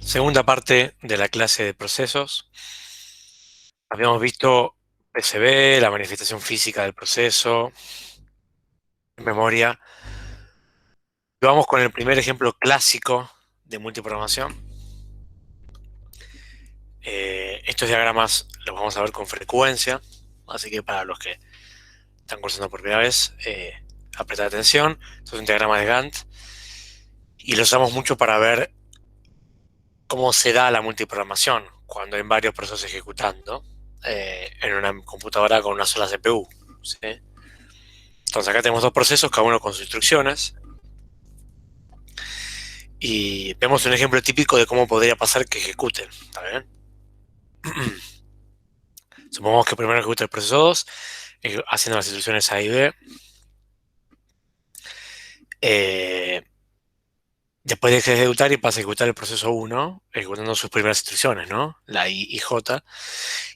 Segunda parte de la clase de procesos. Habíamos visto PCB, la manifestación física del proceso, memoria. Y vamos con el primer ejemplo clásico de multiprogramación. Estos diagramas los vamos a ver con frecuencia, así que para los que están cursando por primera vez, prestad atención. Esto es un diagrama de Gantt y lo usamos mucho para ver cómo se da la multiprogramación cuando hay varios procesos ejecutando en una computadora con una sola CPU. ¿Sí? Entonces acá tenemos dos procesos, cada uno con sus instrucciones. Y vemos un ejemplo típico de cómo podría pasar que ejecuten. ¿Está bien? Supongamos que primero ejecuta el proceso 2, haciendo las instrucciones A y B. Después de ejecutar y pasa a ejecutar el proceso 1, ejecutando sus primeras instrucciones, ¿no? La I y J.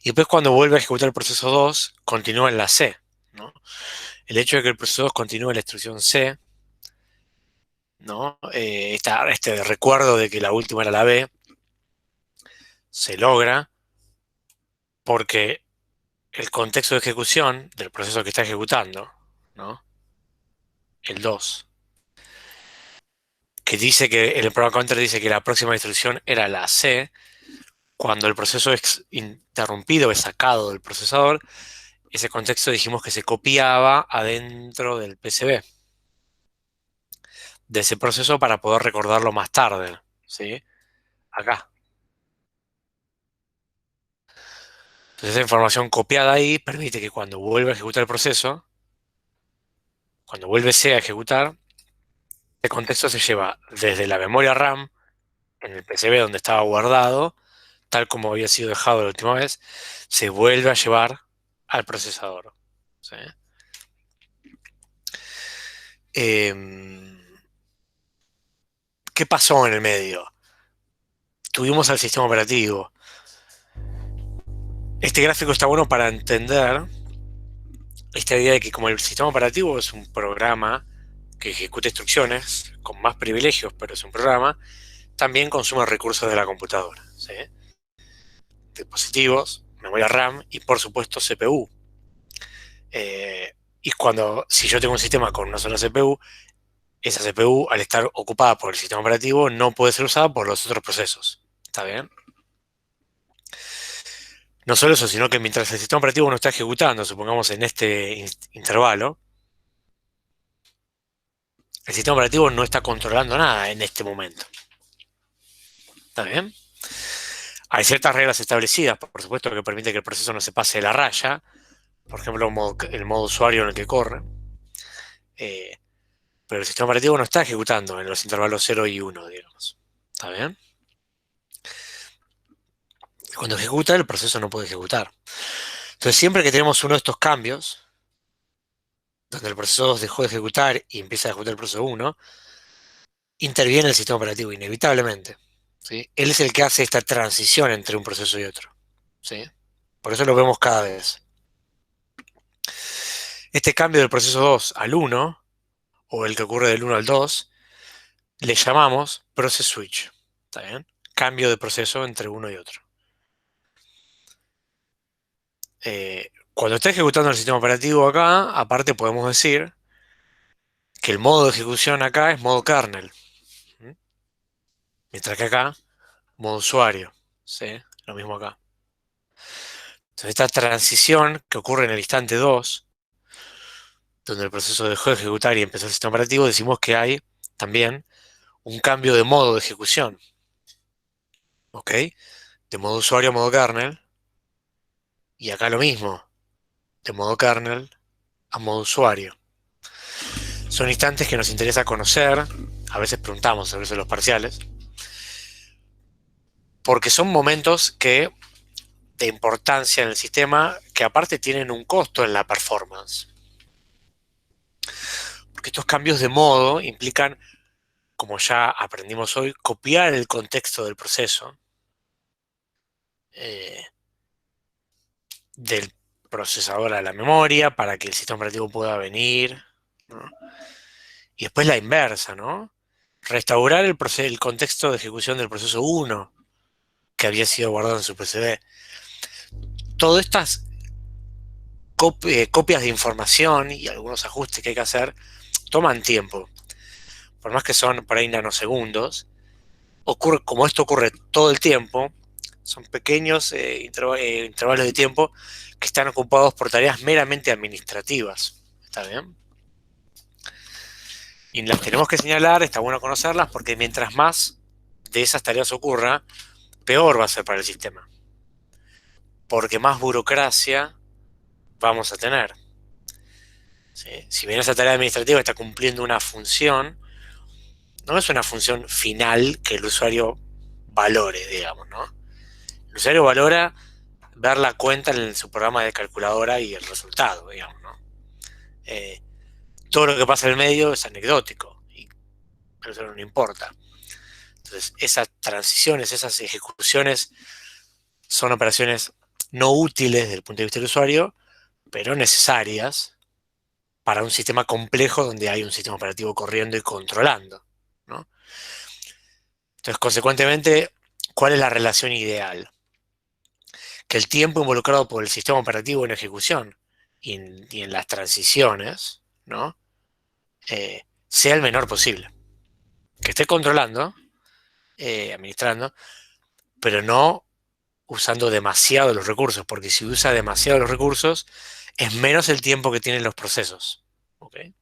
Y después cuando vuelve a ejecutar el proceso 2, continúa en la C, ¿no? El hecho de que el proceso 2 continúe en la instrucción C, ¿no? Este recuerdo de que la última era la B, se logra porque el contexto de ejecución del proceso que está ejecutando, ¿no? El 2, que dice que el program counter dice que la próxima instrucción era la C, cuando el proceso es interrumpido, es sacado del procesador, ese contexto dijimos que se copiaba adentro del PCB de ese proceso para poder recordarlo más tarde, ¿sí? Acá. Entonces esa información copiada ahí permite que cuando vuelva a ejecutar el proceso, cuando vuelve C a ejecutar, el contexto se lleva desde la memoria RAM en el PCB donde estaba guardado, tal como había sido dejado la última vez, se vuelve a llevar al procesador. ¿Sí? ¿Qué pasó en el medio? Tuvimos al sistema operativo. Este gráfico está bueno para entender esta idea de que como el sistema operativo es un programa que ejecuta instrucciones con más privilegios, pero es un programa, también consume recursos de la computadora. ¿Sí? Dispositivos, memoria RAM y por supuesto CPU. Y si yo tengo un sistema con una sola CPU, esa CPU, al estar ocupada por el sistema operativo, no puede ser usada por los otros procesos. ¿Está bien? No solo eso, sino que mientras el sistema operativo no está ejecutando, supongamos en este intervalo, el sistema operativo no está controlando nada en este momento. ¿Está bien? Hay ciertas reglas establecidas, por supuesto, que permiten que el proceso no se pase de la raya. Por ejemplo, el modo usuario en el que corre. Eh, pero el sistema operativo no está ejecutando en los intervalos 0 y 1, digamos. ¿Está bien? Cuando ejecuta, el proceso no puede ejecutar. Entonces, siempre que tenemos uno de estos cambios, donde el proceso 2 dejó de ejecutar y empieza a ejecutar el proceso 1, interviene el sistema operativo, inevitablemente. ¿Sí? Él es el que hace esta transición entre un proceso y otro. ¿Sí? Por eso lo vemos cada vez. Este cambio del proceso 2 al 1, o el que ocurre del 1 al 2, le llamamos process switch. ¿Está bien? Cambio de proceso entre uno y otro. Cuando está ejecutando el sistema operativo acá, aparte podemos decir que el modo de ejecución acá es modo kernel. ¿Mm? Mientras que acá, modo usuario. ¿Sí? Lo mismo acá. Entonces esta transición que ocurre en el instante 2, donde el proceso dejó de ejecutar y empezó el sistema operativo, decimos que hay también un cambio de modo de ejecución. ¿Ok? De modo usuario a modo kernel. Y acá lo mismo, de modo kernel a modo usuario. Son instantes que nos interesa conocer, a veces preguntamos sobre eso en los parciales, porque son momentos de importancia en el sistema que aparte tienen un costo en la performance. Porque estos cambios de modo implican, como ya aprendimos hoy, copiar el contexto del proceso eh, del procesador a la memoria para que el sistema operativo pueda venir, ¿no? Y después la inversa, ¿no? Restaurar el contexto de ejecución del proceso 1 que había sido guardado en su PCB. Todas estas copias de información y algunos ajustes que hay que hacer toman tiempo. Por más que son por ahí nanosegundos, como esto ocurre todo el tiempo, son pequeños intervalos de tiempo que están ocupados por tareas meramente administrativas. ¿Está bien? Y las tenemos que señalar, está bueno conocerlas, porque mientras más de esas tareas ocurra, peor va a ser para el sistema. Porque más burocracia vamos a tener. ¿Sí? Si bien esa tarea administrativa está cumpliendo una función, no es una función final que el usuario valore, digamos, ¿no? El usuario valora ver la cuenta en su programa de calculadora y el resultado, digamos, ¿no? Todo lo que pasa en el medio es anecdótico y al usuario no le importa. Entonces, esas transiciones, esas ejecuciones son operaciones no útiles desde el punto de vista del usuario, pero necesarias para un sistema complejo donde hay un sistema operativo corriendo y controlando, ¿no? Entonces, consecuentemente, ¿cuál es la relación ideal? Que el tiempo involucrado por el sistema operativo en ejecución y en las transiciones, ¿no? Sea el menor posible. Que esté controlando, administrando, pero no usando demasiado los recursos, porque si usa demasiado los recursos, es menos el tiempo que tienen los procesos. ¿Okay?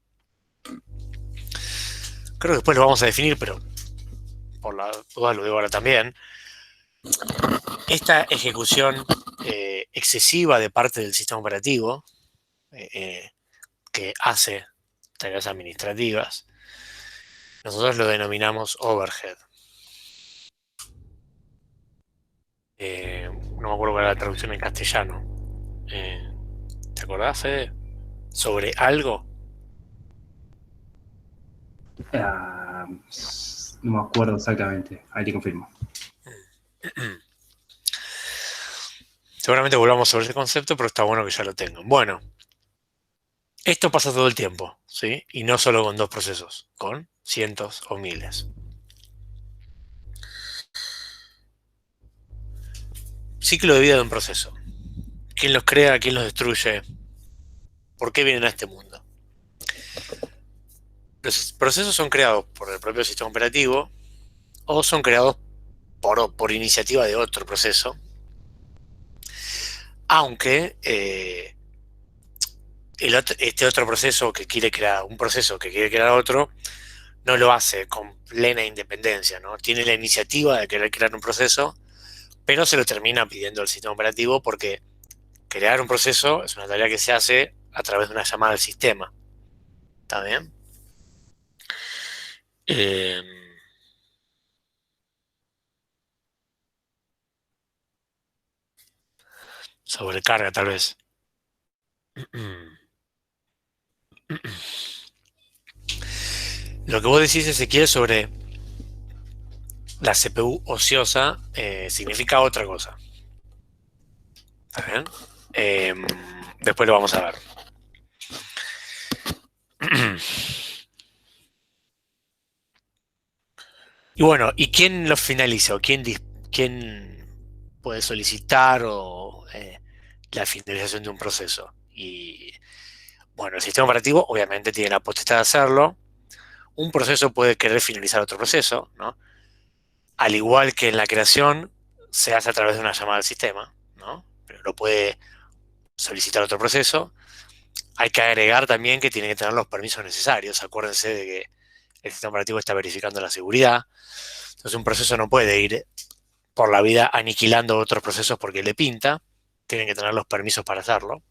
Creo que después lo vamos a definir, pero por la duda lo digo ahora también. Esta ejecución excesiva de parte del sistema operativo, que hace tareas administrativas, nosotros lo denominamos overhead. No me acuerdo cuál era la traducción en castellano. ¿Te acordás, Fede? ¿Sobre algo? No me acuerdo exactamente. Ahí te confirmo. Seguramente volvamos sobre ese concepto, pero está bueno que ya lo tengan. Bueno, esto pasa todo el tiempo, ¿sí? Y no solo con dos procesos, con cientos o miles. Ciclo de vida de un proceso. ¿Quién los crea? ¿Quién los destruye? ¿Por qué vienen a este mundo? Los procesos son creados por el propio sistema operativo o son creados por iniciativa de otro proceso, aunque este otro proceso que quiere crear un proceso que quiere crear otro no lo hace con plena independencia, ¿no? Tiene la iniciativa de querer crear un proceso, pero se lo termina pidiendo el sistema operativo porque crear un proceso es una tarea que se hace a través de una llamada al sistema. ¿Está bien? Eh, Sobrecarga, tal vez. Lo que vos decís, Ezequiel, sobre la CPU ociosa, significa otra cosa. ¿Está bien? Después lo vamos a ver. Y bueno, ¿y quién lo finaliza? ¿O quién puede solicitar la finalización de un proceso? Y bueno, el sistema operativo obviamente tiene la potestad de hacerlo. Un proceso puede querer finalizar otro proceso, ¿no? Al igual que en la creación, se hace a través de una llamada al sistema, ¿no? Pero lo puede solicitar otro proceso. Hay que agregar también que tiene que tener los permisos necesarios. Acuérdense de que el sistema operativo está verificando la seguridad. Entonces un proceso no puede ir por la vida aniquilando otros procesos porque le pinta. Tienen que tener los permisos para hacerlo.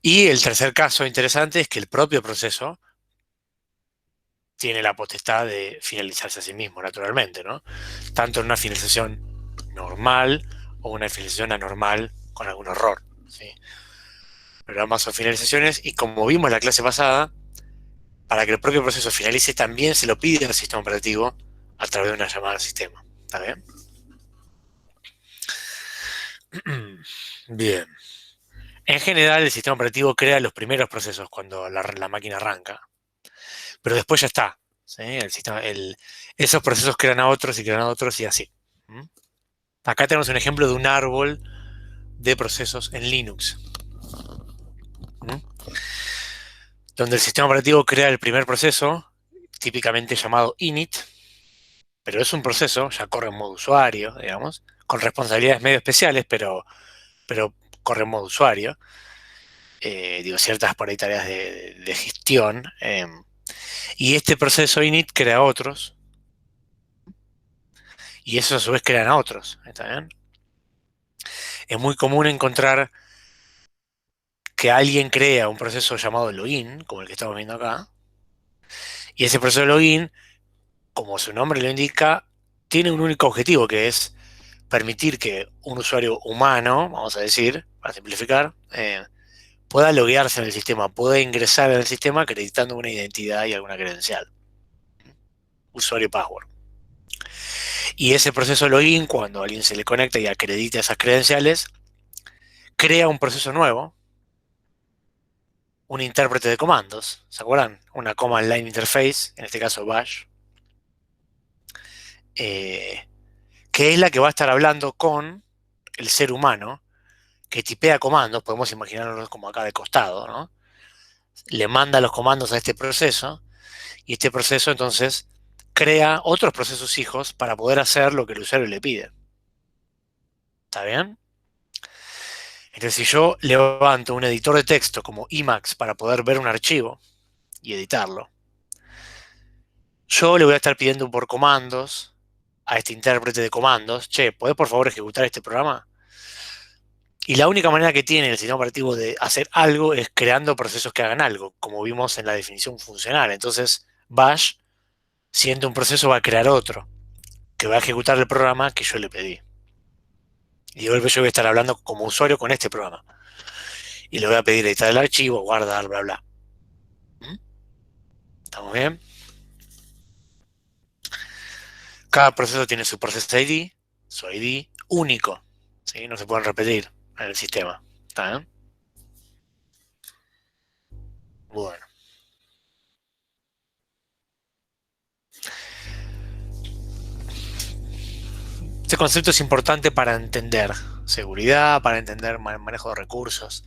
Y el tercer caso interesante es que el propio proceso tiene la potestad de finalizarse a sí mismo, naturalmente, ¿no? Tanto en una finalización normal o una finalización anormal con algún error, ¿sí? Pero ambas son finalizaciones y como vimos en la clase pasada, para que el propio proceso finalice también se lo pide al sistema operativo a través de una llamada al sistema. ¿Está bien? Bien. En general, el sistema operativo crea los primeros procesos cuando la máquina arranca, pero después ya está, ¿sí? Esos procesos crean a otros y crean a otros y así. ¿Mm? Acá tenemos un ejemplo de un árbol de procesos en Linux, ¿Mm? donde el sistema operativo crea el primer proceso, típicamente llamado init, pero es un proceso, ya corre en modo usuario, digamos, con responsabilidades medio especiales, pero corre en modo usuario. Digo, ciertas por ahí tareas de gestión. Y este proceso init crea otros, y esos a su vez crean a otros. ¿Está bien? Es muy común encontrar que alguien crea un proceso llamado login, como el que estamos viendo acá, y ese proceso de login, como su nombre lo indica, tiene un único objetivo, que es permitir que un usuario humano, vamos a decir, para simplificar, pueda loguearse en el sistema, pueda ingresar en el sistema acreditando una identidad y alguna credencial, usuario y password. Y ese proceso de login, cuando alguien se le conecta y acredita esas credenciales, crea un proceso nuevo, un intérprete de comandos, ¿se acuerdan? Una command line interface, en este caso bash, eh, que es la que va a estar hablando con el ser humano que tipea comandos, podemos imaginarnos como acá de costado, ¿no? Le manda los comandos a este proceso y este proceso entonces crea otros procesos hijos para poder hacer lo que el usuario le pide. ¿Está bien? Entonces, si yo levanto un editor de texto como Emacs para poder ver un archivo y editarlo, yo le voy a estar pidiendo por comandos a este intérprete de comandos, che, ¿podés por favor ejecutar este programa? Y la única manera que tiene el sistema operativo de hacer algo es creando procesos que hagan algo, como vimos en la definición funcional. Entonces, Bash, siendo un proceso, va a crear otro, que va a ejecutar el programa que yo le pedí. Y de golpe yo voy a estar hablando como usuario con este programa. Y le voy a pedir editar el archivo, guardar, bla, bla. ¿Mm? ¿Estamos bien? Cada proceso tiene su process ID, su ID único. ¿Sí? No se pueden repetir en el sistema. ¿Está bien? Bueno. Este concepto es importante para entender seguridad, para entender manejo de recursos.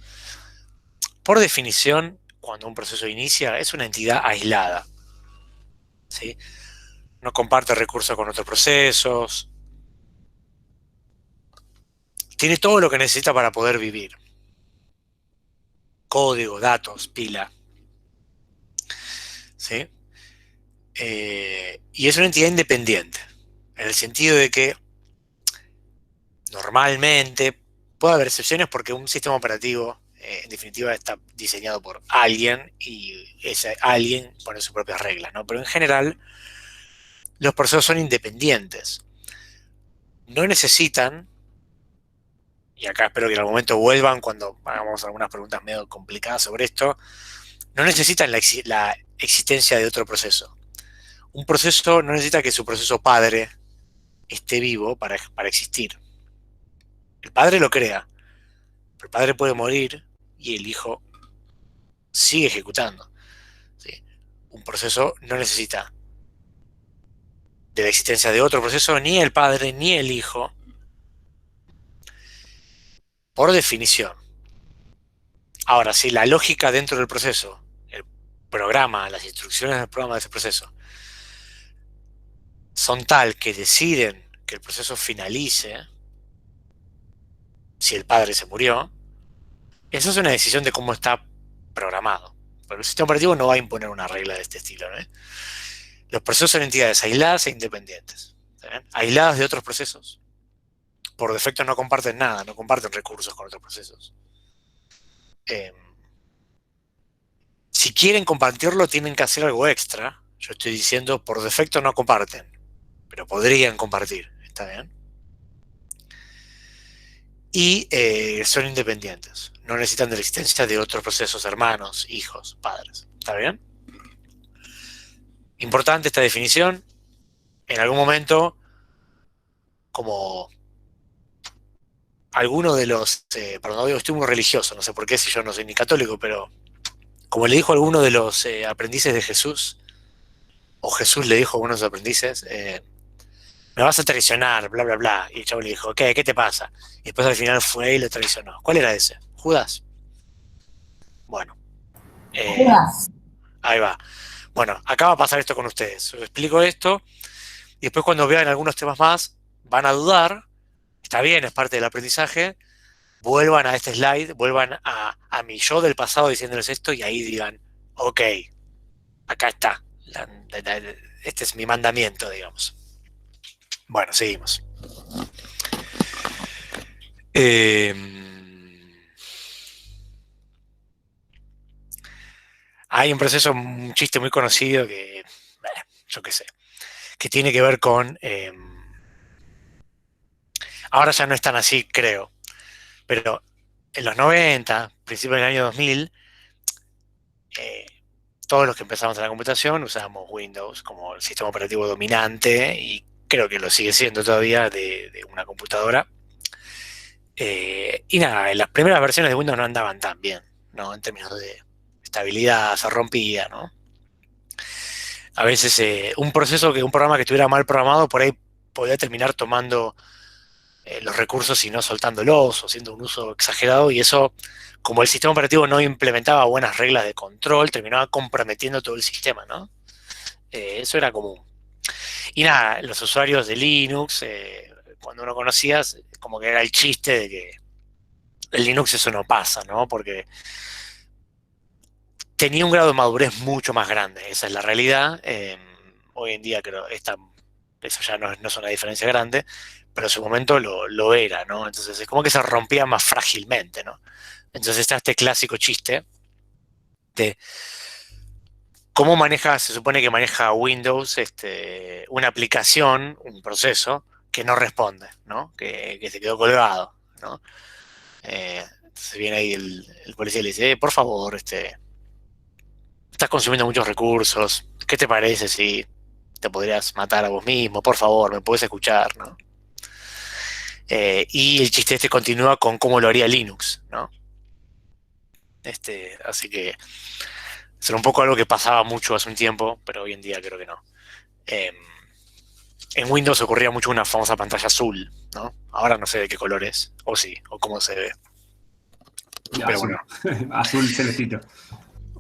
Por definición, cuando un proceso inicia, es una entidad aislada. ¿Sí? No comparte recursos con otros procesos. Tiene todo lo que necesita para poder vivir. Código, datos, pila. ¿Sí? Y es una entidad independiente, en el sentido de que normalmente puede haber excepciones porque un sistema operativo, en definitiva, está diseñado por alguien y ese alguien pone sus propias reglas, ¿no? Pero en general, los procesos son independientes. No necesitan, y acá espero que en algún momento vuelvan cuando hagamos algunas preguntas medio complicadas sobre esto, no necesitan la existencia de otro proceso. Un proceso no necesita que su proceso padre esté vivo para existir. El padre lo crea, pero el padre puede morir y el hijo sigue ejecutando. ¿Sí? Un proceso no necesita de la existencia de otro proceso, ni el padre ni el hijo, por definición. Ahora, si la lógica dentro del proceso, el programa, las instrucciones del programa de ese proceso, son tal que deciden que el proceso finalice, si el padre se murió, esa es una decisión de cómo está programado. Pero el sistema operativo no va a imponer una regla de este estilo, ¿no? Los procesos son entidades aisladas e independientes, ¿saben? Aisladas de otros procesos. Por defecto no comparten nada, no comparten recursos con otros procesos. Eh, si quieren compartirlo, tienen que hacer algo extra. Yo estoy diciendo, por defecto no comparten, pero podrían compartir, ¿está bien? Y son independientes. No necesitan de la existencia de otros procesos, hermanos, hijos, padres. ¿Está bien? Importante esta definición. En algún momento, como alguno de los, perdón, estoy muy religioso, no sé por qué si yo no soy ni católico, pero como le dijo alguno de los aprendices de Jesús, o Jesús le dijo a algunos aprendices, me vas a traicionar, bla, bla, bla. Y el chavo le dijo, ¿qué te pasa? Y después al final fue y lo traicionó. ¿Cuál era ese? Judas. Bueno, eh, Judas. ahí va. Bueno, acá va a pasar esto con ustedes. Os explico esto y después cuando vean algunos temas más, van a dudar. Está bien, es parte del aprendizaje. Vuelvan a este slide, vuelvan a mi yo del pasado diciéndoles esto y ahí digan, ok, acá está. Este es mi mandamiento, digamos. Bueno, seguimos. Eh, Hay un proceso, un chiste muy conocido que, yo qué sé, que tiene que ver con... ahora ya no es tan así, creo, pero en los 90, principios del año 2000, eh, todos los que empezamos en la computación usábamos Windows como el sistema operativo dominante y creo que lo sigue siendo todavía de una computadora. Y nada, en las primeras versiones de Windows no andaban tan bien, ¿no? En términos de estabilidad, se rompía, ¿no? A veces un programa que estuviera mal programado, por ahí podía terminar tomando los recursos y no soltándolos o haciendo un uso exagerado y eso, como el sistema operativo no implementaba buenas reglas de control, terminaba comprometiendo todo el sistema, ¿no? Eso era común. Y nada, los usuarios de Linux, cuando uno conocía, como que era el chiste de que en Linux eso no pasa, ¿no? Porque tenía un grado de madurez mucho más grande, esa es la realidad. Hoy en día creo eso ya no es una diferencia grande, pero en su momento lo era, ¿no? Entonces es como que se rompía más frágilmente, ¿no? Entonces está este clásico chiste de cómo maneja, se supone que maneja Windows una aplicación, un proceso que no responde, ¿no? Que se quedó colgado, ¿no? Entonces viene ahí el policía y le dice, por favor, estás consumiendo muchos recursos, ¿qué te parece si te podrías matar a vos mismo? Por favor, me puedes escuchar, ¿no? Y el chiste continúa con cómo lo haría Linux, ¿no? Así que será un poco algo que pasaba mucho hace un tiempo, pero hoy en día creo que no. Eh, en Windows ocurría mucho una famosa pantalla azul, ¿no? Ahora no sé de qué color es, o sí, o cómo se ve. Pero Azul. bueno. Azul celestito.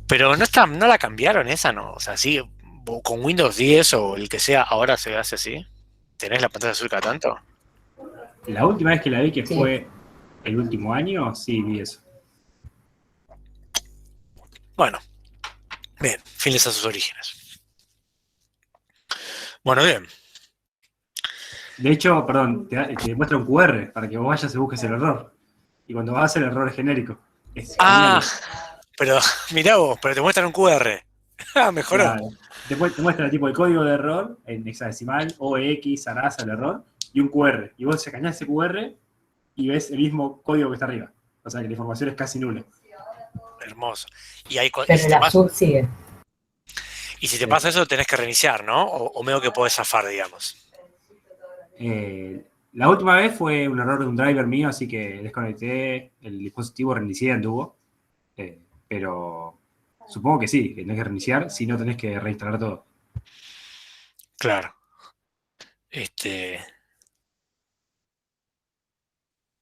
Pero no la cambiaron esa, ¿no? O sea, sí, con Windows 10 o el que sea, ahora se hace así. ¿Tenés la pantalla azul cada tanto? La última vez que la vi, que Sí. fue el último año, sí, vi eso. Bueno, bien, fieles a sus orígenes. Bueno, bien. De hecho, perdón, te muestra un QR para que vos vayas y busques el error. Y cuando vas, el error es genérico. Es Ah, genial. pero mirá vos, pero te muestran un QR. Ah, mejoró. Claro. Te muestra tipo el código de error en hexadecimal, OX, arrasa el error, y un QR. Y vos escaneás ese QR y ves el mismo código que está arriba. O sea que la información es casi nula. Hermoso. Pero el azul sigue. Y si te pasa eso, tenés que reiniciar, ¿no? O medio que podés zafar, digamos. La última vez fue un error de un driver mío, así que desconecté el dispositivo, reinicié, anduvo. Pero supongo que sí, que tenés que reiniciar, si no tenés que reinstalar todo. Claro.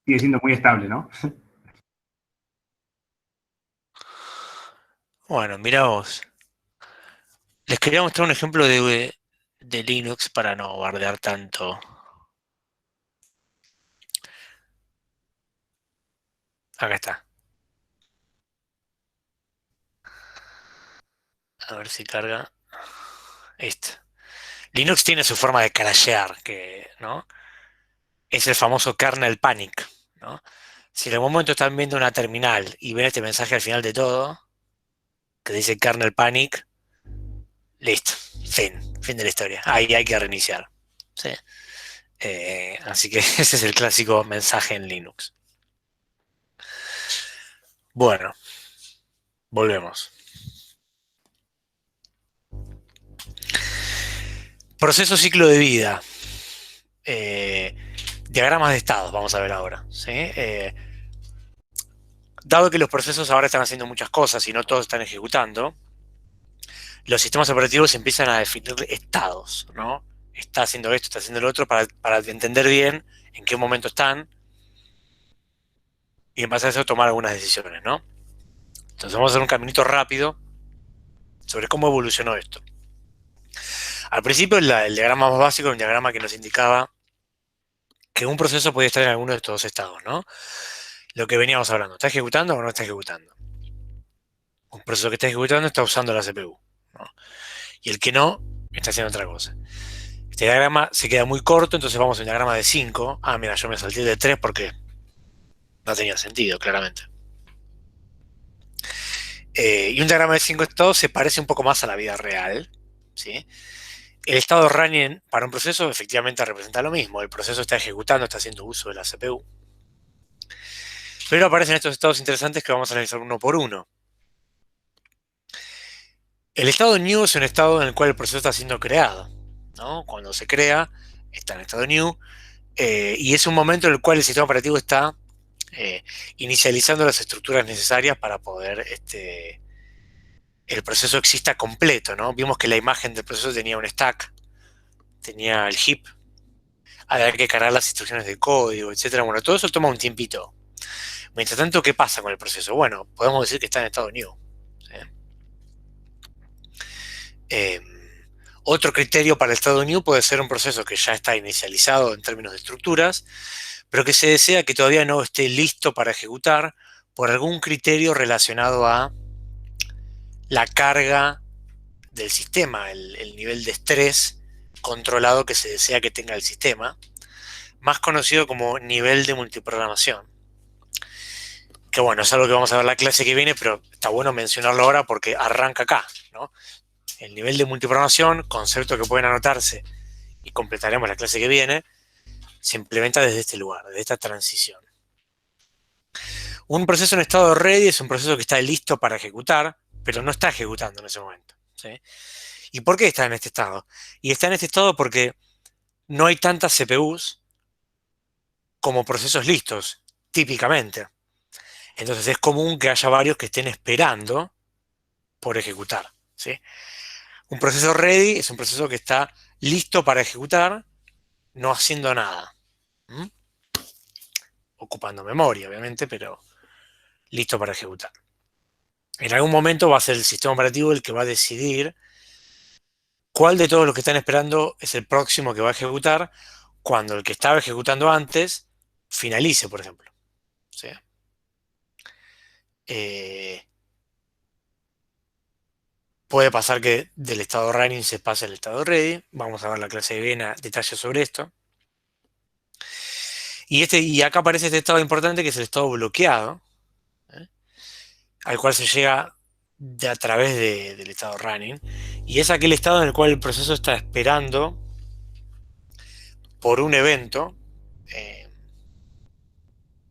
Sigue siendo muy estable, ¿no? Bueno, mirá vos. Les quería mostrar un ejemplo de Linux para no bardear tanto. Acá está. A ver si carga. Esto. Linux tiene su forma de crashear, ¿no? Es el famoso kernel panic, ¿no? Si en algún momento están viendo una terminal y ven este mensaje al final de todo, que dice kernel panic, listo, fin de la historia. Ahí hay que reiniciar. ¿Sí? Así que ese es el clásico mensaje en Linux. Bueno, volvemos. Proceso ciclo de vida. Diagramas de estados, vamos a ver ahora. ¿Sí? Dado que los procesos ahora están haciendo muchas cosas y no todos están ejecutando, los sistemas operativos empiezan a definir estados, ¿no? está haciendo esto, está haciendo lo otro, para entender bien en qué momento están y en base a eso tomar algunas decisiones, ¿no? Entonces vamos a hacer un caminito rápido sobre cómo evolucionó esto. Al principio el diagrama más básico era un diagrama que nos indicaba que un proceso podía estar en alguno de estos dos estados, ¿no? Lo que veníamos hablando, ¿está ejecutando o no está ejecutando? Un proceso que está ejecutando está usando la CPU, ¿no? Y el que no, está haciendo otra cosa. Este diagrama se queda muy corto, entonces vamos a un diagrama de 5. Ah, mira, yo me salté el de 3 porque no tenía sentido, claramente. Y un diagrama de 5 estados se parece un poco más a la vida real, ¿sí? El estado running para un proceso efectivamente representa lo mismo. El proceso está ejecutando, está haciendo uso de la CPU. Pero aparecen estos estados interesantes que vamos a analizar uno por uno. El estado new es un estado en el cual el proceso está siendo creado, ¿no? Cuando se crea, está en estado new, y es un momento en el cual el sistema operativo está inicializando las estructuras necesarias para poder el proceso exista completo, ¿no? Vimos que la imagen del proceso tenía un stack, tenía el heap, había que cargar las instrucciones de código, etcétera. Bueno, todo eso toma un tiempito. Mientras tanto, ¿qué pasa con el proceso? Bueno, podemos decir que está en estado new, ¿sí? Eh, Otro criterio para el estado new puede ser un proceso que ya está inicializado en términos de estructuras, pero que se desea que todavía no esté listo para ejecutar por algún criterio relacionado a la carga del sistema, el nivel de estrés controlado que se desea que tenga el sistema, más conocido como nivel de multiprogramación. Que bueno, es algo que vamos a ver la clase que viene, pero está bueno mencionarlo ahora porque arranca acá, ¿no? El nivel de multiprogramación, concepto que pueden anotarse y completaremos la clase que viene, se implementa desde este lugar, desde esta transición. Un proceso en estado ready es un proceso que está listo para ejecutar, pero no está ejecutando en ese momento, ¿sí? ¿Y por qué está en este estado? Y está en este estado porque no hay tantas CPUs como procesos listos, típicamente. Entonces es común que haya varios que estén esperando por ejecutar, ¿sí? Un proceso ready es un proceso que está listo para ejecutar, no haciendo nada. ¿Mm? Ocupando memoria, obviamente, pero listo para ejecutar. En algún momento va a ser el sistema operativo el que va a decidir cuál de todos los que están esperando es el próximo que va a ejecutar cuando el que estaba ejecutando antes finalice, por ejemplo, ¿sí? Eh, Puede pasar que del estado running se pase al estado ready. Vamos a ver la clase que viene detalles sobre esto. Y acá aparece este estado importante que es el estado bloqueado, ¿eh? Al cual se llega a través del estado running. Y es aquel estado en el cual el proceso está esperando por un evento eh,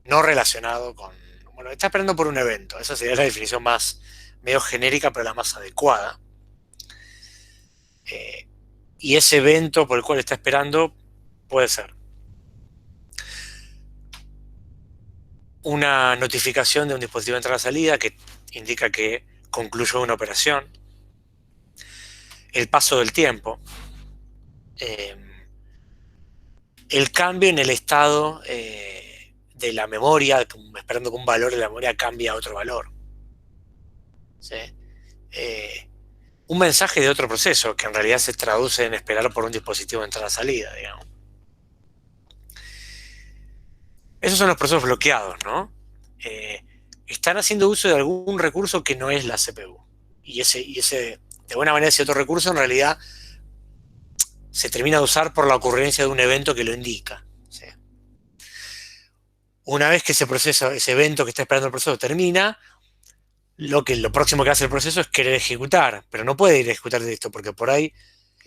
no relacionado con... Bueno, está esperando por un evento. Esa sería la definición más medio genérica, pero la más adecuada. Y ese evento por el cual está esperando puede ser una notificación de un dispositivo de entrada-salida que indica que concluyó una operación, el paso del tiempo, eh, el cambio en el estado de la memoria, esperando que un valor de la memoria cambie a otro valor, ¿sí? Un mensaje de otro proceso que en realidad se traduce en esperar por un dispositivo de entrada-salida, digamos. Esos son los procesos bloqueados, ¿no? Están haciendo uso de algún recurso que no es la CPU. Y ese, de buena manera, ese otro recurso en realidad se termina de usar por la ocurrencia de un evento que lo indica, ¿sí? Una vez que ese proceso, ese evento que está esperando el proceso termina, lo próximo que hace el proceso es querer ejecutar, pero no puede ir a ejecutar de esto porque por ahí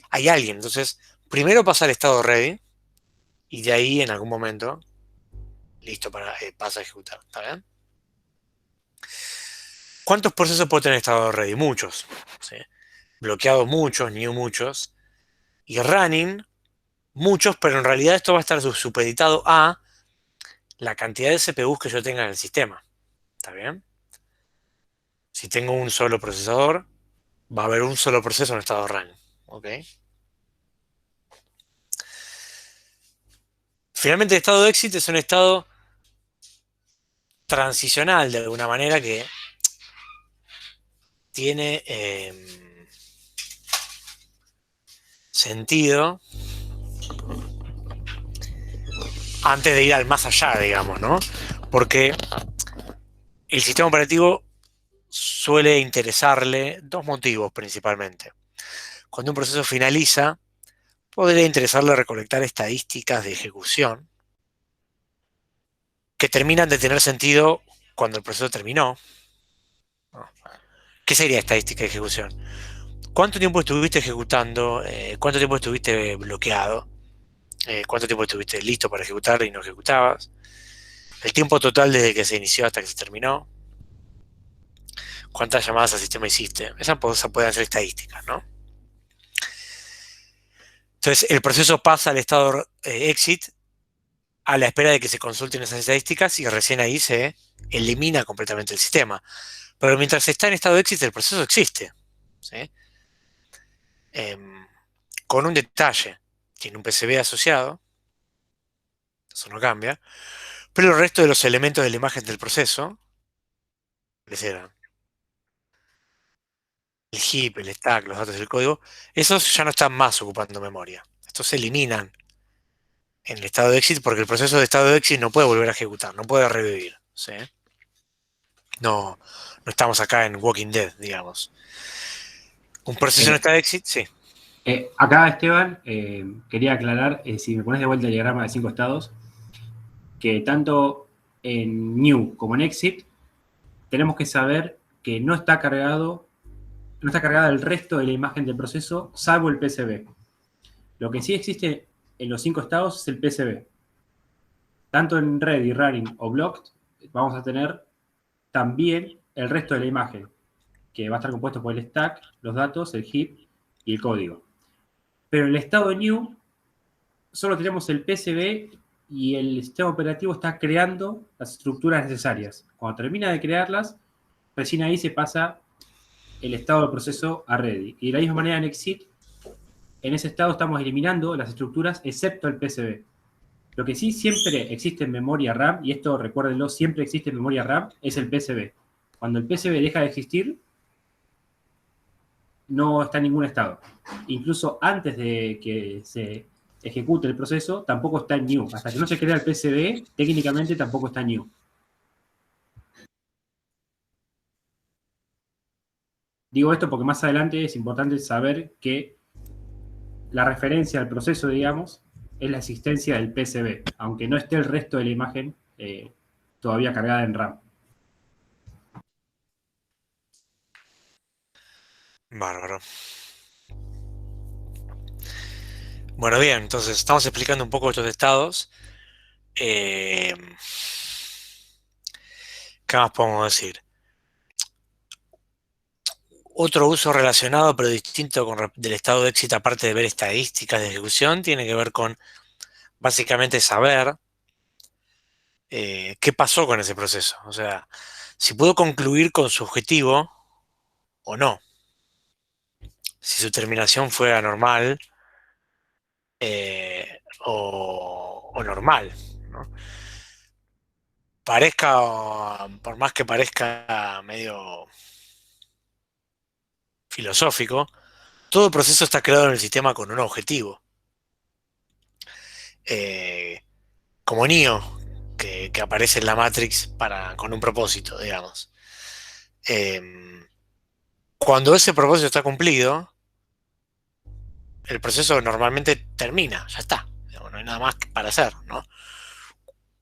hay alguien. Entonces, primero pasa al estado ready y de ahí en algún momento, listo, pasa a ejecutar. ¿Está bien? ¿Cuántos procesos puede tener estado ready? Muchos, ¿sí? Bloqueados muchos, new muchos. Y running, muchos, pero en realidad esto va a estar supeditado a la cantidad de CPUs que yo tenga en el sistema. ¿Está bien? Si tengo un solo procesador, va a haber un solo proceso en estado running. ¿Ok? Finalmente el estado de exit es un estado transicional de alguna manera que tiene sentido antes de ir al más allá, digamos, ¿no? Porque el sistema operativo suele interesarle dos motivos principalmente. Cuando un proceso finaliza, podría interesarle recolectar estadísticas de ejecución que terminan de tener sentido cuando el proceso terminó. ¿Qué sería estadística de ejecución? ¿Cuánto tiempo estuviste ejecutando? ¿Cuánto tiempo estuviste bloqueado? ¿Cuánto tiempo estuviste listo para ejecutar y no ejecutabas? El tiempo total desde que se inició hasta que se terminó. ¿Cuántas llamadas al sistema hiciste? Esas pueden ser estadísticas, ¿no? Entonces, el proceso pasa al estado exit a la espera de que se consulten esas estadísticas y recién ahí se elimina completamente el sistema. Pero mientras está en estado exit, el proceso existe, ¿sí? Con un detalle. Tiene un PCB asociado, eso no cambia, pero el resto de los elementos de la imagen del proceso, les eran el heap, el stack, los datos del código, esos ya no están más ocupando memoria. Estos se eliminan en el estado de exit porque el proceso de estado de exit no puede volver a ejecutar, no puede revivir, ¿sí? No, no estamos acá en Walking Dead, digamos. Un proceso en estado de exit, sí. Acá, Esteban, quería aclarar, si me pones de vuelta el diagrama de 5 estados, que tanto en new como en exit tenemos que saber que no está cargada el resto de la imagen del proceso, salvo el PCB. Lo que sí existe en los 5 estados es el PCB. Tanto en ready, running o blocked, vamos a tener también el resto de la imagen, que va a estar compuesto por el stack, los datos, el heap y el código. Pero en el estado de new, solo tenemos el PCB y el sistema operativo está creando las estructuras necesarias. Cuando termina de crearlas, recién ahí se pasa el estado del proceso a ready. Y de la misma manera en exit, en ese estado estamos eliminando las estructuras excepto el PCB. Lo que sí siempre existe en memoria RAM, y esto recuérdenlo, siempre existe en memoria RAM, es el PCB. Cuando el PCB deja de existir, no está en ningún estado. Incluso antes de que se ejecute el proceso, tampoco está en new. Hasta que no se crea el PCB, técnicamente tampoco está en new. Digo esto porque más adelante es importante saber que la referencia al proceso, digamos, es la existencia del PCB, aunque no esté el resto de la imagen todavía cargada en RAM. Bárbaro. Bueno, bien, entonces estamos explicando un poco estos estados. ¿Qué más podemos decir? Otro uso relacionado pero distinto del estado de éxito, aparte de ver estadísticas de ejecución, tiene que ver con básicamente saber qué pasó con ese proceso. O sea, si pudo concluir con su objetivo o no. Si su terminación fue anormal o normal, ¿no? Por más que parezca medio filosófico, todo proceso está creado en el sistema con un objetivo. Como Neo, que aparece en la Matrix con un propósito, digamos. Cuando ese propósito está cumplido, el proceso normalmente termina, ya está. No hay nada más para hacer, ¿no?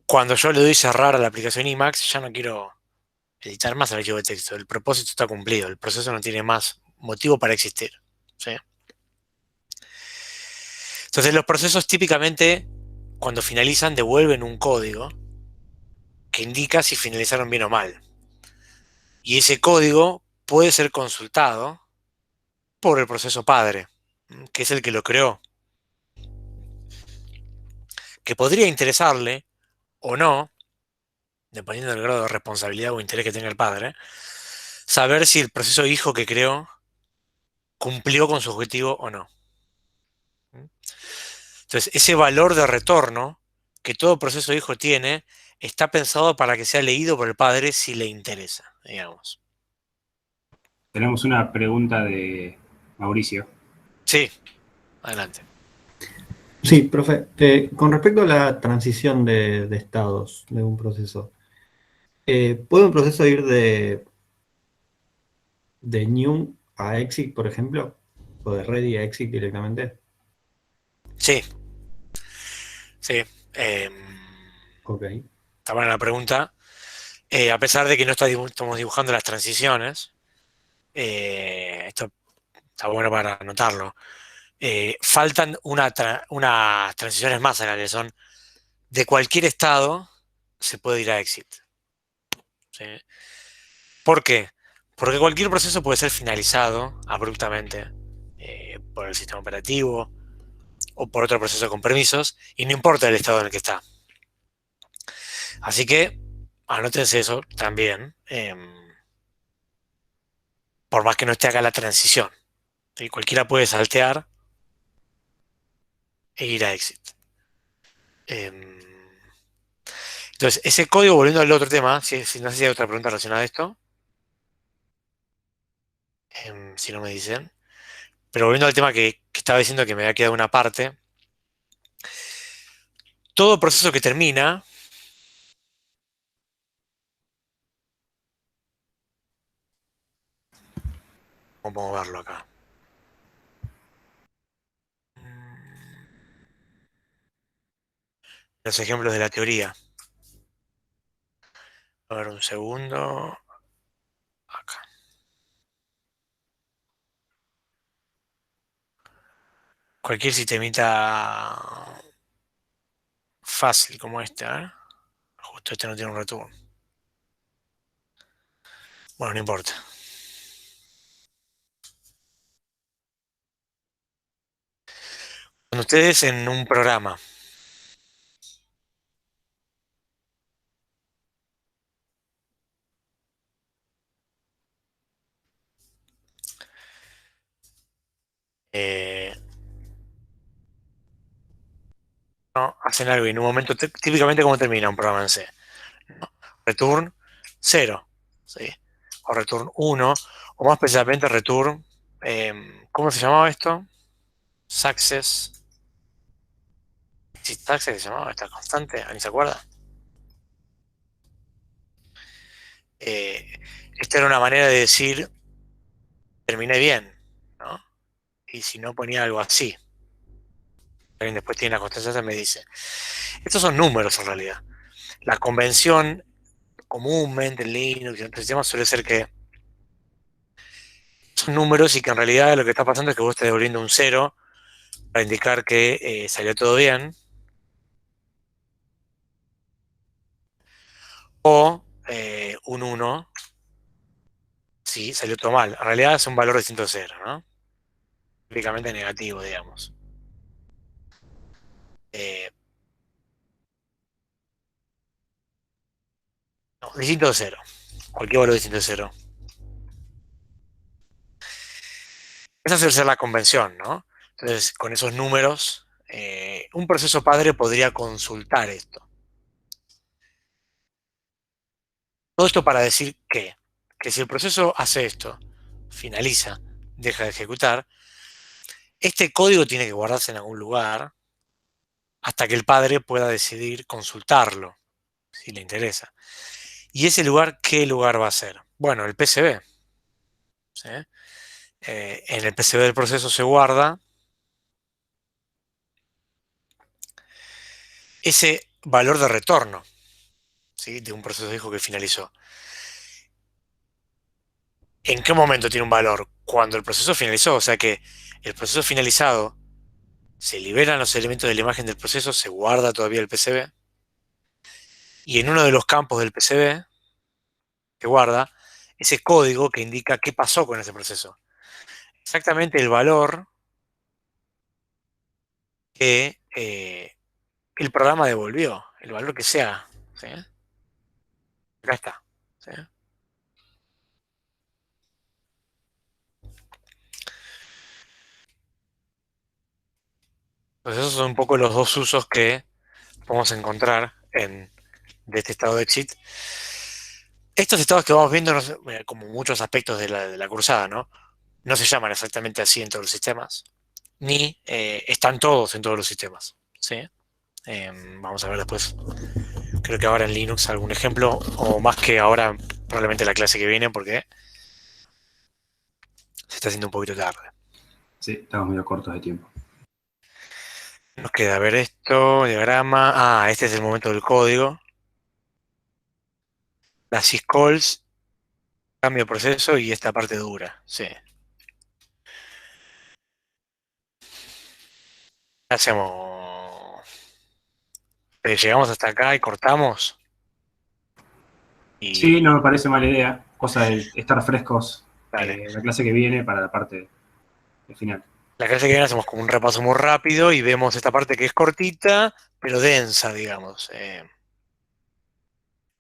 Cuando yo le doy cerrar a la aplicación Emacs, ya no quiero editar más el archivo de texto. El propósito está cumplido, el proceso no tiene más motivo para existir, ¿sí? Entonces los procesos típicamente, cuando finalizan, devuelven un código que indica si finalizaron bien o mal. Y ese código puede ser consultado por el proceso padre, que es el que lo creó, que podría interesarle o no, dependiendo del grado de responsabilidad o interés que tenga el padre, saber si el proceso hijo que creó cumplió con su objetivo o no. Entonces, ese valor de retorno que todo proceso hijo tiene está pensado para que sea leído por el padre si le interesa, digamos. Tenemos una pregunta de Mauricio. Sí, adelante. Sí, profe. Con respecto a la transición de estados de un proceso, ¿puede un proceso ir de new a exit, por ejemplo? ¿O de ready a exit directamente? Sí, sí. Ok. Está buena la pregunta. A pesar de que no estamos dibujando las transiciones, esto está bueno para anotarlo. Faltan unas transiciones más acá, que son de cualquier estado se puede ir a exit. ¿Sí? ¿Por qué? Porque cualquier proceso puede ser finalizado abruptamente por el sistema operativo o por otro proceso con permisos y no importa el estado en el que está. Así que anótense eso también, por más que no esté acá la transición. ¿Sí? Cualquiera puede saltear e ir a exit. Em, entonces, ese código, volviendo al otro tema, no sé si hay otra pregunta relacionada a esto, si no me dicen, pero volviendo al tema que estaba diciendo que me había quedado una parte, todo proceso que termina, vamos a verlo acá. Los ejemplos de la teoría. A ver, un segundo. Acá. Cualquier sistemita fácil como este, ¿eh? Justo este no tiene un return. Bueno, no importa. Cuando ustedes en un programa eh, ¿no? Hacen algo y en un momento, típicamente ¿cómo termina un programa en C? ¿No? Return 0, ¿sí? O return 1, o más precisamente return, ¿cómo se llamaba esto? Success. ¿Sí, Success se llamaba esta constante? ¿Ni se acuerda? Eh, Esta era una manera de decir terminé bien, ¿no? Y si no ponía algo así. Alguien después tiene la constancia me dice. Estos son números en realidad. La convención comúnmente en Linux y en otros sistemas suele ser que son números y que en realidad lo que está pasando es que vos estás devolviendo un cero para indicar que salió todo bien. O un uno si salió todo mal. En realidad es un valor distinto a cero, ¿no? Típicamente negativo, digamos. Eh, no, distinto de cero. Cualquier valor distinto de cero. Esa suele ser la convención, ¿no? Entonces, con esos números, un proceso padre podría consultar esto. Todo esto para decir que si el proceso hace esto, finaliza, deja de ejecutar, este código tiene que guardarse en algún lugar hasta que el padre pueda decidir consultarlo, si le interesa. ¿Y ese lugar qué lugar va a ser? Bueno, el PCB. ¿Sí? En el PCB del proceso se guarda ese valor de retorno, ¿sí? De un proceso hijo que finalizó. ¿En qué momento tiene un valor? Cuando el proceso finalizó, o sea que el proceso finalizado, se liberan los elementos de la imagen del proceso, se guarda todavía el PCB, y en uno de los campos del PCB se guarda ese código que indica qué pasó con ese proceso. Exactamente el valor que el programa devolvió, el valor que sea. ¿Sí? Acá está. ¿Sí? Entonces esos son un poco los dos usos que podemos encontrar de este estado de exit. Estos estados que vamos viendo, como muchos aspectos de la cruzada, ¿no? No se llaman exactamente así en todos los sistemas, ni están todos en todos los sistemas, ¿sí? Vamos a ver después, creo que ahora en Linux algún ejemplo, o más que ahora, probablemente la clase que viene, porque se está haciendo un poquito tarde. Sí, estamos medio cortos de tiempo. Nos queda ver esto, diagrama. Este es el momento del código. Las syscalls, cambio de proceso y esta parte dura, sí. ¿Qué hacemos? Llegamos hasta acá y cortamos. Sí, no me parece mala idea. Cosa de estar frescos Dale. la clase que viene para la parte final. La clase que viene hacemos como un repaso muy rápido y vemos esta parte que es cortita, pero densa, digamos.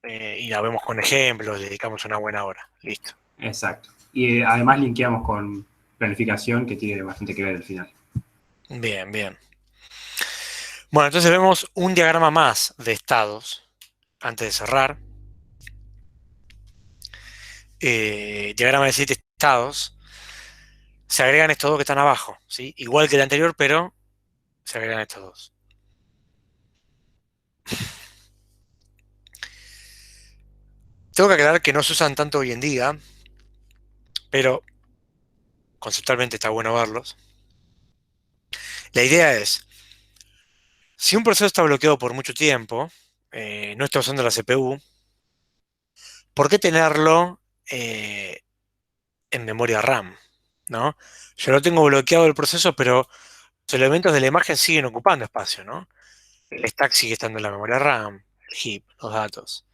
Y la vemos con ejemplos, le dedicamos una buena hora. Listo. Exacto. Y además linkeamos con planificación, que tiene bastante que ver al final. Bien, bien. Bueno, entonces vemos un diagrama más de estados antes de cerrar. Diagrama de 7 estados. Se agregan estos dos que están abajo, ¿sí? Igual que el anterior, pero se agregan estos dos. Tengo que aclarar que no se usan tanto hoy en día, pero conceptualmente está bueno verlos. La idea es, si un proceso está bloqueado por mucho tiempo, no está usando la CPU, ¿por qué tenerlo en memoria RAM? ¿No? Yo lo tengo bloqueado el proceso, pero los elementos de la imagen siguen ocupando espacio, ¿no? El stack sigue estando en la memoria RAM, el heap, los datos.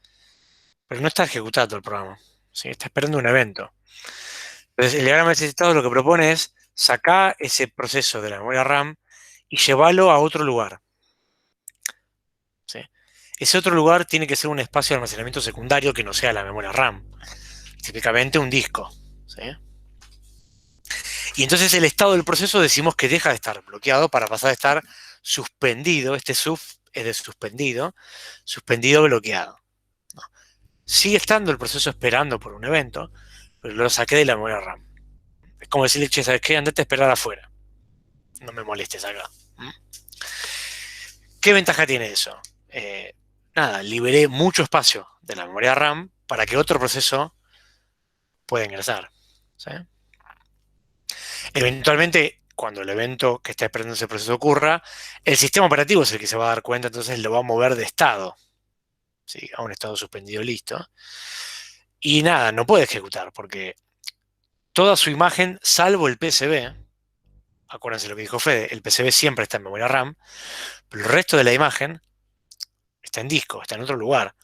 Pero no está ejecutado el programa, ¿sí? Está esperando un evento. Entonces, el diagrama necesitado lo que propone es sacar ese proceso de la memoria RAM y llevarlo a otro lugar, ¿sí? Ese otro lugar tiene que ser un espacio de almacenamiento secundario que no sea la memoria RAM, típicamente un disco, ¿sí? Y entonces el estado del proceso decimos que deja de estar bloqueado para pasar a estar suspendido. Este sub es de suspendido, suspendido bloqueado, ¿no? Sigue estando el proceso esperando por un evento, pero lo saqué de la memoria RAM. Es como decirle, che, ¿sabes qué? Andate a esperar afuera. No me molestes acá. ¿Qué ventaja tiene eso? Nada, liberé mucho espacio de la memoria RAM para que otro proceso pueda ingresar, ¿sí? Eventualmente, cuando el evento que está esperando ese proceso ocurra, el sistema operativo es el que se va a dar cuenta, entonces lo va a mover de estado, ¿sí? A un estado suspendido listo. Y nada, no puede ejecutar porque toda su imagen, salvo el PCB, acuérdense lo que dijo Fede, el PCB siempre está en memoria RAM, pero el resto de la imagen está en disco, está en otro lugar.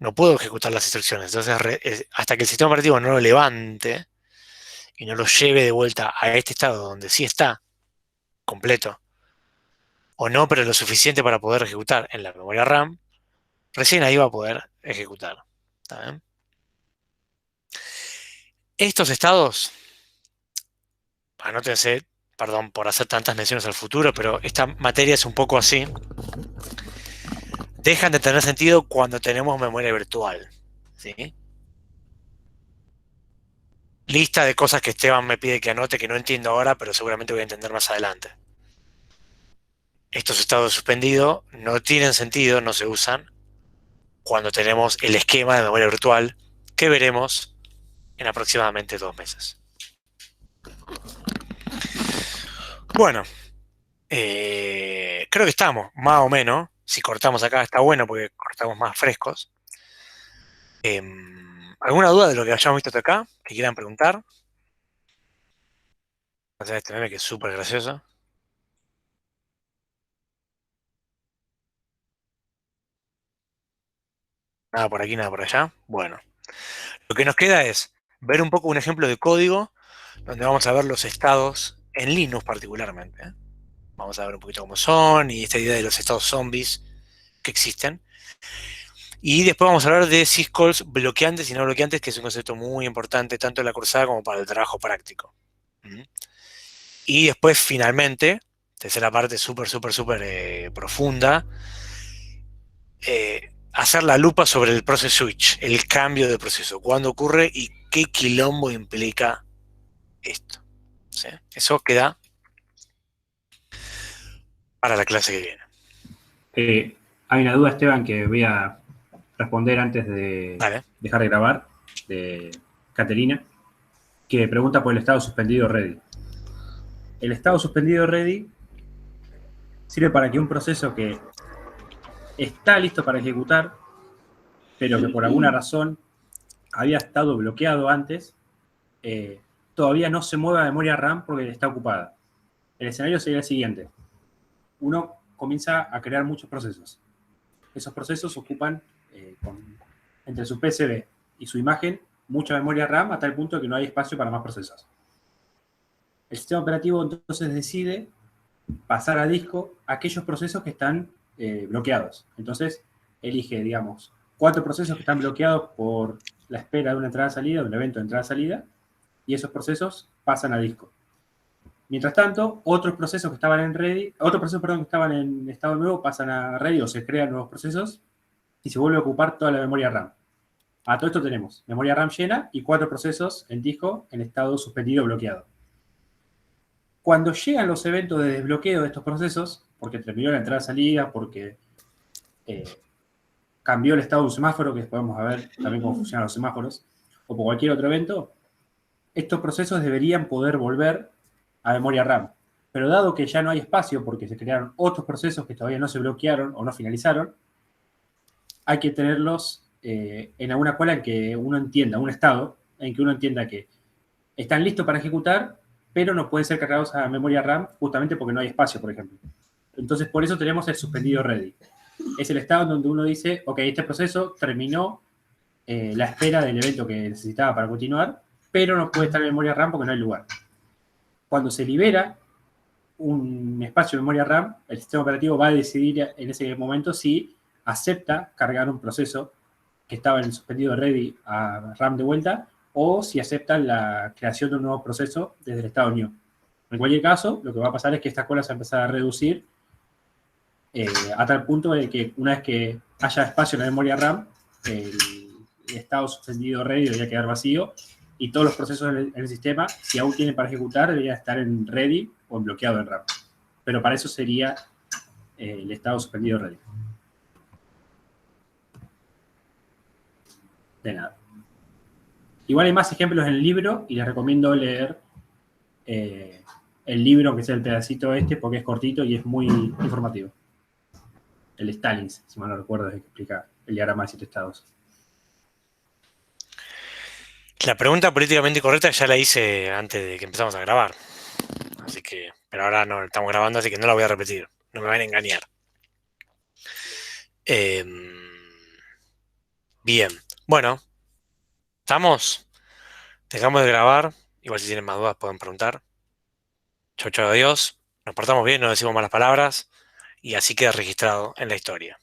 No puedo ejecutar las instrucciones. Entonces, hasta que el sistema operativo no lo levante y no lo lleve de vuelta a este estado donde sí está completo, o no, pero lo suficiente para poder ejecutar en la memoria RAM, recién ahí va a poder ejecutar. ¿Está bien? Estos estados, anótense, perdón por hacer tantas menciones al futuro, pero esta materia es un poco así. Dejan de tener sentido cuando tenemos memoria virtual, ¿sí? Lista de cosas que Esteban me pide que anote que no entiendo ahora, pero seguramente voy a entender más adelante. Estos estados suspendidos no tienen sentido, no se usan cuando tenemos el esquema de memoria virtual que veremos en aproximadamente 2 meses. Bueno, creo que estamos, más o menos. Si cortamos acá está bueno porque cortamos más frescos. ¿Alguna duda de lo que hayamos visto hasta acá? ¿Que quieran preguntar? O sea, este meme que es súper gracioso. Nada por aquí, nada por allá. Bueno, lo que nos queda es ver un poco un ejemplo de código donde vamos a ver los estados en Linux particularmente, ¿eh? Vamos a ver un poquito cómo son y esta idea de los estados zombies que existen. Y después vamos a hablar de syscalls bloqueantes y no bloqueantes, que es un concepto muy importante tanto en la cursada como para el trabajo práctico. Y después, finalmente, tercera parte súper profunda, hacer la lupa sobre el process switch, el cambio de proceso, cuándo ocurre y qué quilombo implica esto. ¿Sí? Eso queda para la clase que viene. Hay una duda, Esteban, que voy a responder antes de dejar de grabar, de Caterina, que pregunta por el estado suspendido ready. El estado suspendido ready sirve para que un proceso que está listo para ejecutar, pero que por alguna razón había estado bloqueado antes, todavía no se mueva a memoria RAM porque está ocupada. El escenario sería el siguiente. Uno comienza a crear muchos procesos. Esos procesos ocupan, entre su PCB y su imagen, mucha memoria RAM hasta el punto de que no hay espacio para más procesos. El sistema operativo entonces decide pasar a disco aquellos procesos que están bloqueados. Entonces elige, digamos, 4 procesos que están bloqueados por la espera de una entrada-salida, de un evento de entrada-salida, y esos procesos pasan a disco. Mientras tanto, otros procesos que estaban en ready, que estaban en estado nuevo pasan a ready o se crean nuevos procesos y se vuelve a ocupar toda la memoria RAM. A todo esto tenemos memoria RAM llena y 4 procesos en disco en estado suspendido o bloqueado. Cuando llegan los eventos de desbloqueo de estos procesos, porque terminó la entrada-salida, porque cambió el estado de un semáforo, que después vamos a ver también cómo funcionan los semáforos, o por cualquier otro evento, estos procesos deberían poder volver a memoria RAM. Pero dado que ya no hay espacio porque se crearon otros procesos que todavía no se bloquearon o no finalizaron, hay que tenerlos en alguna cola en que uno entienda, un estado en que uno entienda que están listos para ejecutar, pero no pueden ser cargados a memoria RAM justamente porque no hay espacio, por ejemplo. Entonces, por eso tenemos el suspendido ready. Es el estado en donde uno dice, ok, este proceso terminó la espera del evento que necesitaba para continuar, pero no puede estar en memoria RAM porque no hay lugar. Cuando se libera un espacio de memoria RAM, el sistema operativo va a decidir en ese momento si acepta cargar un proceso que estaba en el suspendido ready a RAM de vuelta o si acepta la creación de un nuevo proceso desde el estado new. En cualquier caso, lo que va a pasar es que esta cola se va a empezar a reducir a tal punto de que una vez que haya espacio en la memoria RAM, el estado suspendido ready debería quedar vacío y todos los procesos en el sistema, si aún tienen para ejecutar, deberían estar en ready o en bloqueado en RAM. Pero para eso sería el estado suspendido ready. De nada. Igual hay más ejemplos en el libro y les recomiendo leer el libro, aunque sea el pedacito este, porque es cortito y es muy informativo. El Stalins, si mal no recuerdo, es el que explica el diagrama de 7 estados. La pregunta políticamente correcta ya la hice antes de que empezamos a grabar. Así que, pero ahora no estamos grabando, así que no la voy a repetir. No me van a engañar. Bien. Bueno. ¿Estamos? Dejamos de grabar. Igual si tienen más dudas pueden preguntar. Chau, chau, adiós. Nos portamos bien, no decimos malas palabras. Y así queda registrado en la historia.